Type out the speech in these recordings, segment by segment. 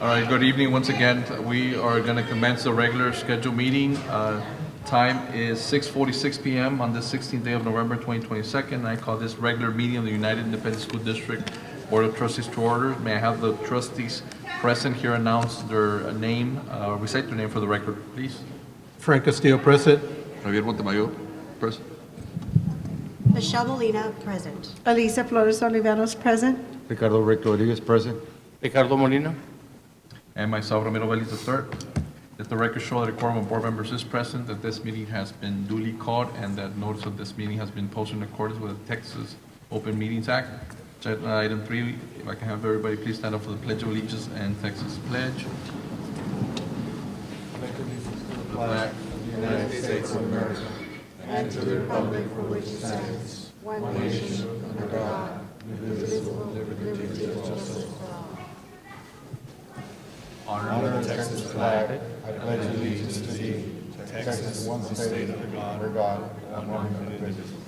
right, good evening once again. We are going to commence the regular scheduled meeting. Time is 6:46 p.m. on the 16th day of November 2022. I call this regular meeting of the United Independent School District Board of Trustees to order. May I have the trustees present here announce their name, recite their name for the record, please? Frank Castillo, present. Javier Montemayor, present. Michelle Molina, present. Alicia Flores Oliveros, present. Ricardo Rick Rodriguez, present. Ricardo Molina. And myself, Ramiro Vélez III. Let the record show that a quorum of board members is present, that this meeting has been duly called, and that notice of this meeting has been posted in accordance with the Texas Open Meetings Act. Agenda item 3, if I can have everybody please stand up for the Pledge of Allegiance and Texas Pledge. Flag of the United States of America and to the republic for which it stands, one nation, under God, indivisible, with liberty and justice for all. Honor the Texas flag. I pledge allegiance to thee, Texas, one state under God, one indivisible.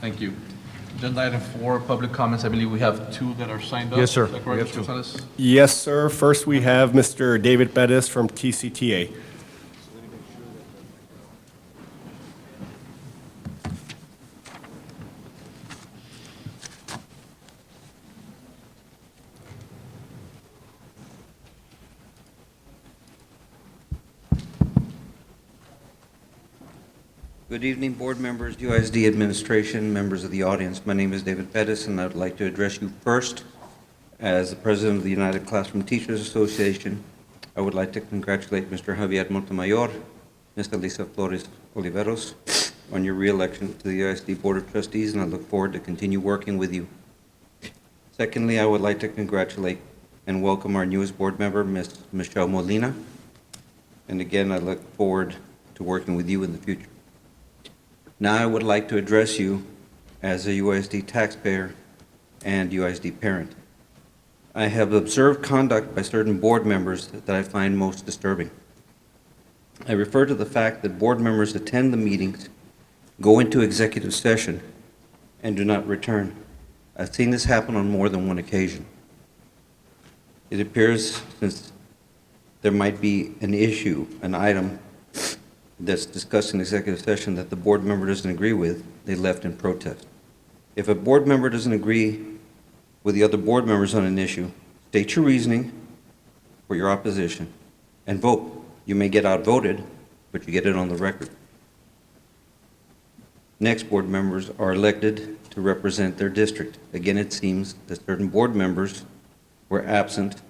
Thank you. Agenda item 4, public comments. I believe we have 2 that are signed up. Yes, sir. Is that correct, We have Mr. 2. Gonzalez? Yes, sir. First, we have Mr. David Bettis from TCTA. Good evening, board members, UISD administration, members of the audience. My name is David Bettis, and I'd like to address you first as the president of the United Classroom Teachers Association. I would like to congratulate Mr. Javier Montemayor, Ms. Alicia Flores Oliveros on your reelection to the UISD Board of Trustees, and I look forward to continue working with you. Secondly, I would like to congratulate and welcome our newest board member, Ms. Michelle Molina. And again, I look forward to working with you in the future. Now I would like to address you as a UISD taxpayer and UISD parent. I have observed conduct by certain board members that I find most disturbing. I refer to the fact that board members attend the meetings, go into executive session, and do not return. I've seen this happen on more than one occasion. It appears, since there might be an issue, an item that's discussed in executive session that the board member doesn't agree with, they left in protest. If a board member doesn't agree with the other board members on an issue, state your reasoning for your opposition and vote. You may get outvoted, but you get it on the record. Next, board members are elected to represent their district. Again, it seems that certain board members were absent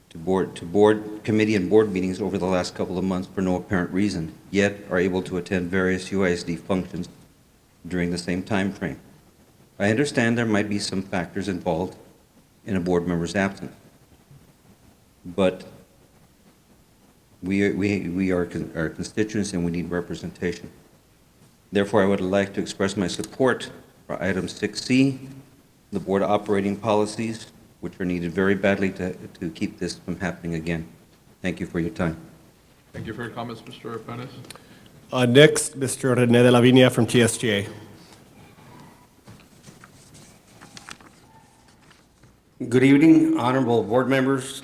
to board committee and board meetings over the last couple of months for no apparent reason, yet are able to attend various UISD functions during the same time frame. I understand there might be some factors involved in a board member's absence, but we are our constituents and we need representation. Therefore, I would like to express my support for item 6C, the board operating policies, which are needed very badly to keep this from happening again. Thank you for your time. Thank you for your comments, Mr. Pettis. Next, Mr. Rene de la Viña from TSGA. Good evening, honorable board members,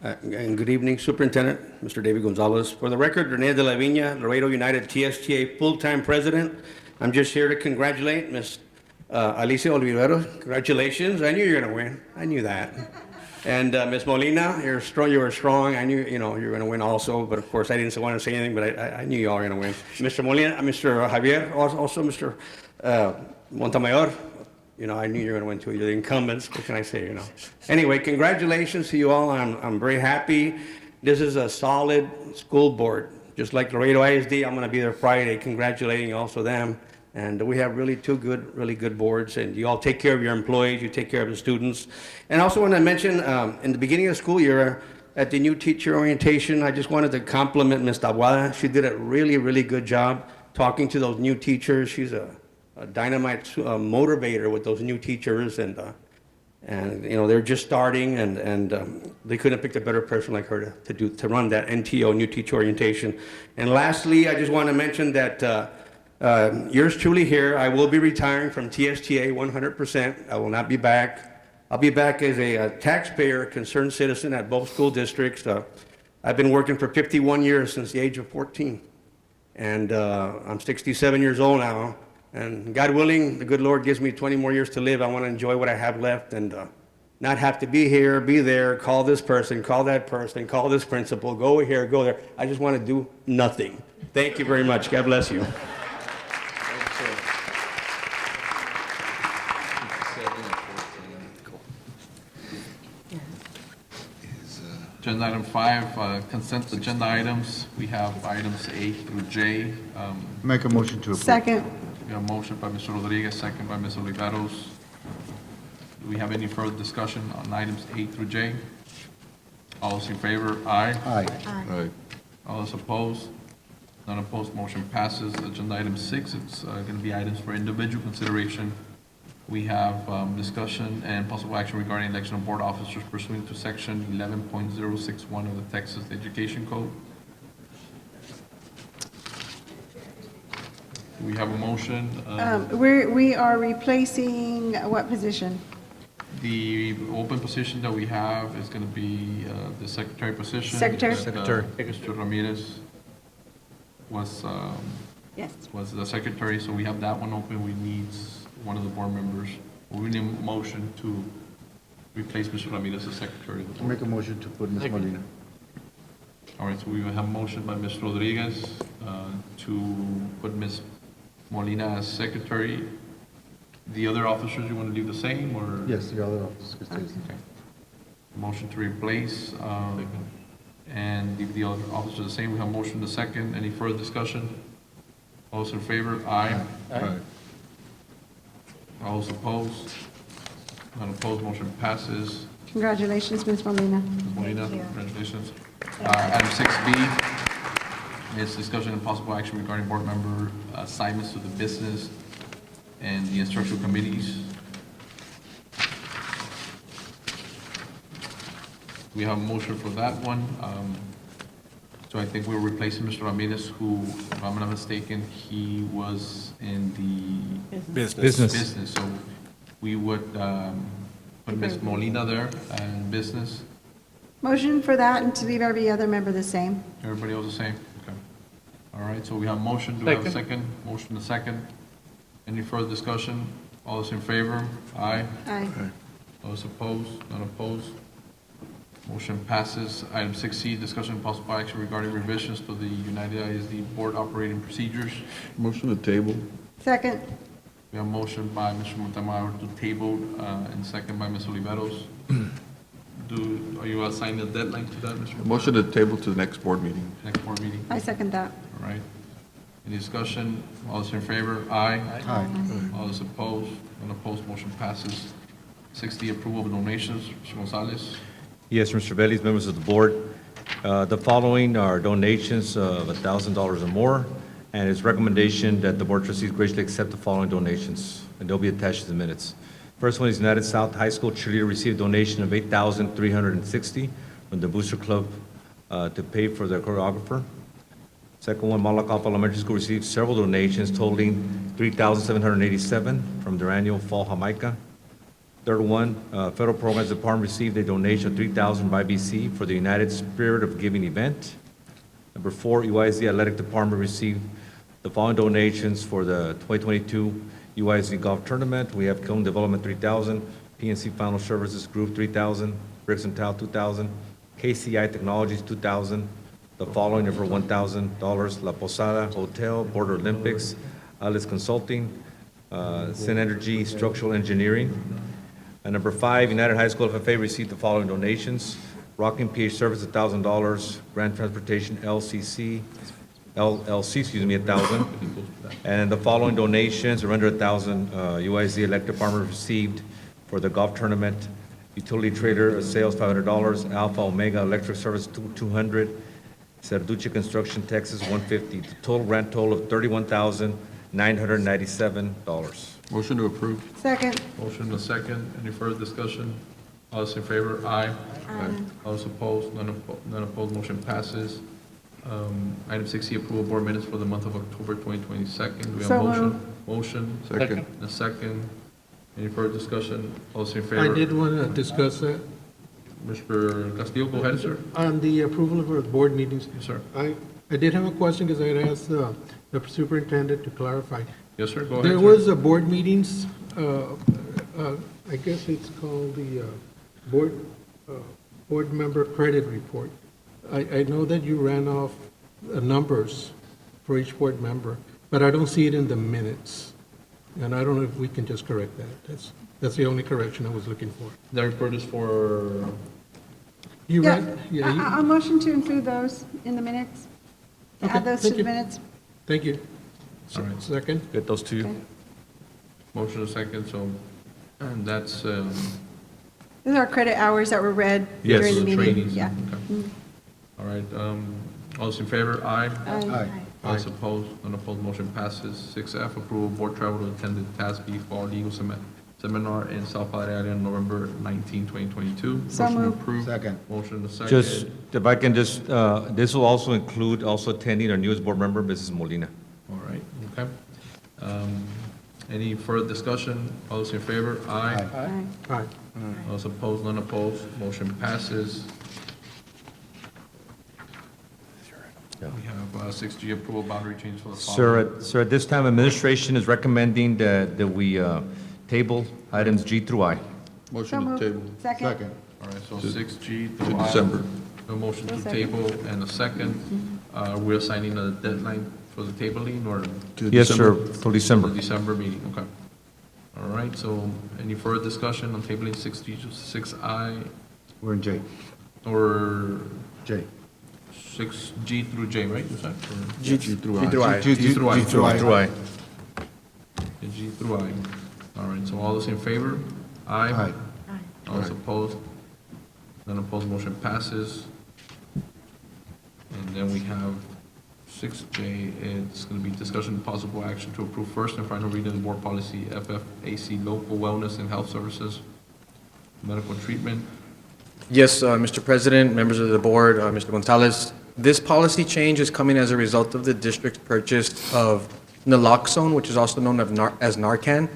and good evening, Superintendent, Mr. David Gonzalez. For the record, Rene de la Viña, Laredo United TSTA full-time president. I'm just here to congratulate Ms. Alicia Oliveros. Congratulations. I knew you were going to win. I knew that. And Ms. Molina, you're strong. You were strong. I knew you were going to win also. But of course, I didn't want to say anything. But I knew you all were going to win. Mr. Molina, Mr. Javier, also Mr. Montemayor. I knew you were going to win too. You're the incumbents. What can I say? Anyway, congratulations to you all. I'm very happy. This is a solid school board. Just like Laredo ISD, I'm going to be there Friday, congratulating also them. And we have really really good boards, and you all take care of your employees, you take care of the students. And I also want to mention, in the beginning of the school year, at the new teacher orientation, I just wanted to compliment Ms. Tabuada. She did a really good job talking to those new teachers. She's a dynamite motivator with those new teachers, and they're just starting, and they couldn't have picked a better person like her to run that NTO, new teacher orientation. And lastly, I just want to mention that Yours truly here. I will be retiring from TSTA 100%. I will not be back. I'll be back as a taxpayer, concerned citizen at both school districts. I've been working for 51 years since the age of 14. And I'm 67 years old now. And God willing, the good Lord gives me 20 more years to live. I want to enjoy what I have left and not have to be here, be there, call this person, call that person, call this principal, go here, go there. I just want to do nothing. Thank you very much. God bless you. Agenda item 5, consent agenda items. We have items A through J. Make a motion to approve. Second. We have a motion by Mr. Rodriguez, second by Ms. Oliveros. Do we have any further discussion on items A through J? All those in favor, aye. Aye. Aye. All those opposed? None opposed, motion passes. Agenda item 6, it's going to be items for individual consideration. We have discussion and possible action regarding election of board officers pursuant to section 11.061 of the Texas Education Code. Do we have a motion? We are replacing what position? The open position that we have is going to be the secretary position. Secretary? Mr. Ramirez was Yes. the secretary, so we have that one open. We need one of the board members. We need a motion to replace Mr. Ramirez as secretary. Make a motion to put Ms. Molina. All right, so we will have a motion by Mr. Rodriguez to put Ms. Molina as secretary. The other officers, you want to leave the same, or? Yes, the other officers could stay. Okay. Motion to replace, and leave the other officers the same. We have a motion to second. Any further discussion? All those in favor? Aye. Aye. All those opposed? None opposed, motion passes. Congratulations, Ms. Molina. Ms. Molina, Thank you. congratulations. Item 6B is discussion and possible action regarding board member assignments to the business and the instructional committees. We have a motion for that one. So I think we're replacing Mr. Ramirez, who, if I'm not mistaken, he was in the business. So we would put Ms. Molina there and business. Motion for that and to leave every other member the same. Everybody else the same? Okay. All right, so we have a motion. Do we have a second? Motion to second. Any further discussion? All those in favor? Aye. Aye. All those opposed? None opposed? Motion passes. Item 6C, discussion and possible action regarding revisions to the United ISD Board Operating Procedures. Motion to table. Second. We have a motion by Mr. Montemayor to table, and second by Ms. Oliveros. Are you assigning a deadline to that, Mr. Montemayor? Motion to table to the next board meeting. Next board meeting? I second that. All right. Any discussion? All those in favor? Aye. Aye. All those opposed? None opposed, motion passes. 6D, approval of donations. Mr. Gonzalez. Yes, Mr. Bellis, members of the board. The following are donations of $1,000 or more, and it's recommendation that the board trustees graciously accept the following donations, and they'll be attached to the minutes. First one is United South High School cheerleader received a donation of $8,360 from the Booster Club to pay for their choreographer. Second one, Malakoff Elementary School received several donations totaling $3,787 from their annual Fall Jamaica. Third one, Federal Programs Department received a donation of $3,000 by BC for the United Spirit of Giving event. Number 4, UISD Athletic Department received the following donations for the 2022 UISD Golf Tournament. We have Kiln Development $3,000, PNC Final Services Group $3,000, Bricks and Tile $2,000, KCI Technologies $2,000. The following are for $1,000, La Posada Hotel, Border Olympics, Alice Consulting, Synergy Structural Engineering. And number 5, United High School FFA received the following donations: Rocking PH Service $1,000, Grand Transportation LLC, $1,000. And the following donations are under $1,000. UISD Electric Department received for the golf tournament: Utility Trader Sales $500, Alpha Omega Electric Service $200, Cerduche Construction Texas $150. The total grand total of $31,997. Motion to approve. Second. Motion to second. Any further discussion? All those in favor? Aye. Aye. All those opposed? None opposed, motion passes. Item 6E, approval of board minutes for the month of October 2022. Do we have a So motion? moved. Motion? Second. And a second. Any further discussion? All those in I favor? did want to discuss that. Mr. Castillo, go ahead, sir. On the approval of our board meetings, Yes, sir. I did have a question because I had asked the superintendent to clarify. Yes, sir, go ahead, There sir. was a board meetings, I guess it's called the board member credit report. I know that you ran off numbers for each board member, but I don't see it in the minutes. And I don't know if we can just correct that. That's the only correction I was looking for. The report is for, You Yeah, read? Yeah, you- I'll motion to include those in the minutes. To Okay, Add those to thank the you. minutes. Thank you. All right. Second? Get those to you. Okay. motion and second, so, and that's, Those are credit hours that were read Yes. during the the meeting. trainings. Yeah. Okay. All right, all those in favor? Aye. Aye. All those opposed? None opposed, motion passes. 6F, approval of board travel to attend the TASB Fall Legal Seminar in South Padre Island, November 19, 2022. So Motion moved. approved. Second. Motion to second. Just, if I can just, this will also include also attending our newest board member, Mrs. Molina. All right, okay. Any further discussion? All those in favor? Aye. Aye. Aye. All those opposed? None opposed, motion passes. We have 6G, approval boundary changes for the following. Sir, at this time, administration is recommending that we table items G through I. So moved. Second. All right, so 6G through I. December. A motion to Second. table and a second. We're assigning a deadline for the tabling or Yes, sir, till the December. December meeting, okay. All right, so any further discussion on tabling 6G to 6I We're in J. or J. 6G through J, right? You said? Or- G through I. G through I. G through I. Through I. G through I. All right, so all those in favor? Aye. Aye. All those opposed? None opposed, motion passes. And then we have 6J, it's going to be discussion and possible action to approve first and final reading of the board policy FFAC, local wellness and health services, medical treatment. Yes, Mr. President, members of the board, Mr. Gonzalez, this policy change is coming as a result of the district's purchase of naloxone, which is also known as Narcan,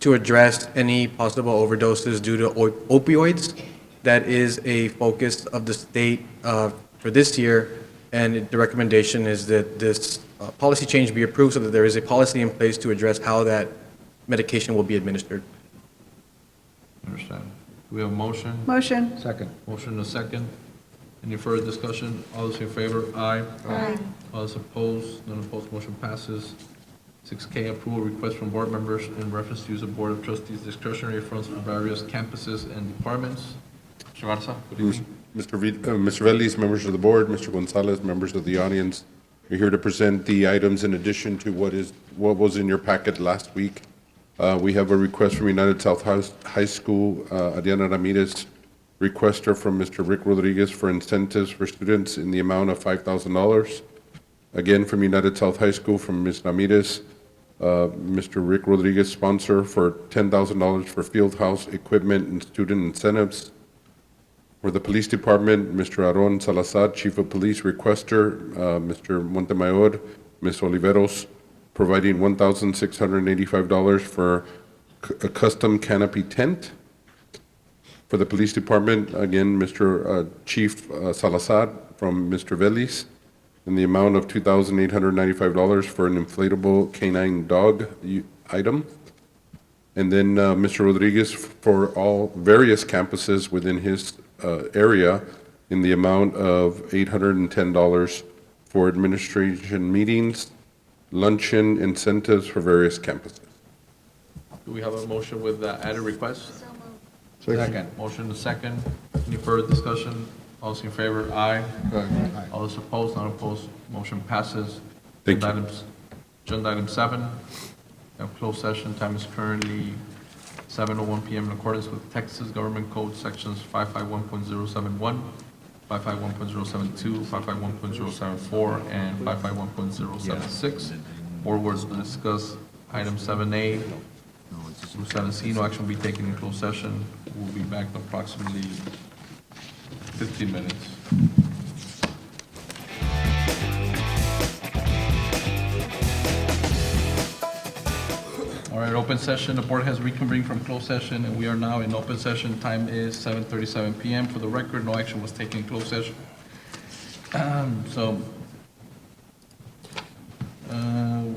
to address any possible overdoses due to opioids. That is a focus of the state for this year, and the recommendation is that this policy change be approved so that there is a policy in place to address how that medication will be administered. Understand. Do we have a motion? Motion. Second. Motion and a second. Any further discussion? All those in favor? Aye. Aye. All those opposed? None opposed, motion passes. 6K, approval request from board members in reference to use of Board of Trustees discretionary funds for various campuses and departments. Mr. Garza, good evening. Mr. Veliz, members of the board, Mr. Gonzalez, members of the audience, we're here to present the items in addition to what was in your packet last week. We have a request from United South High School, Adriana Ramirez, requester from Mr. Rick Rodriguez for incentives for students in the amount of $5,000. Again, from United South High School, from Ms. Ramirez, Mr. Rick Rodriguez, sponsor for $10,000 for field house equipment and student incentives. For the police department, Mr. Aaron Salazar, Chief of Police, requester, Mr. Montemayor, Ms. Oliveros, providing $1,685 for a custom canopy tent. For the police department, again, Mr. Chief Salazar from Mr. Veliz, in the amount of $2,895 for an inflatable canine dog item. And then Mr. Rodriguez for all various campuses within his area in the amount of $810 for administration meetings, luncheon incentives for various campuses. Do we have a motion with added requests? Second. Motion to second. Any further discussion? All those in favor? Aye. Aye. All those opposed? Not opposed? Motion passes. Thank you. Agenda item 7, we have closed session. Time is currently 7:01 PM in accordance with Texas Government Code Sections 551.071, 551.072, 551.074, and 551.076. Board will discuss item 7A through 7C. No action will be taken in closed session. We'll be back in approximately 15 minutes. open session. The board has reconvened from closed session, and we are now in open session. Time is 7:37 PM. For the record, no action was taken in closed session. So,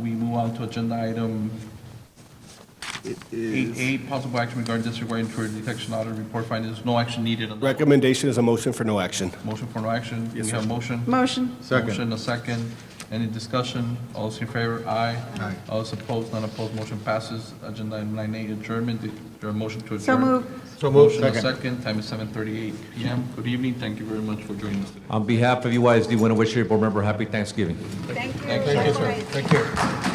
we move on to agenda item 8A, possible action regarding disregard intruder detection audit report findings. No action needed on that. Recommendation is a motion for no action. Motion for no action. Yes, We sir. have motion. Motion. Motion, a second. Any discussion? All those in favor? Aye. Aye. All those opposed? None opposed. Motion passes. Agenda item 9A, adjournment. Is there a motion to adjourn? So moved. Motion, a second. Time is 7:38 PM. Good evening. Thank you very much for joining us today. On behalf of UISD, want to wish your board member a happy Thanksgiving. Thank you. Thank you, sir. Thank you.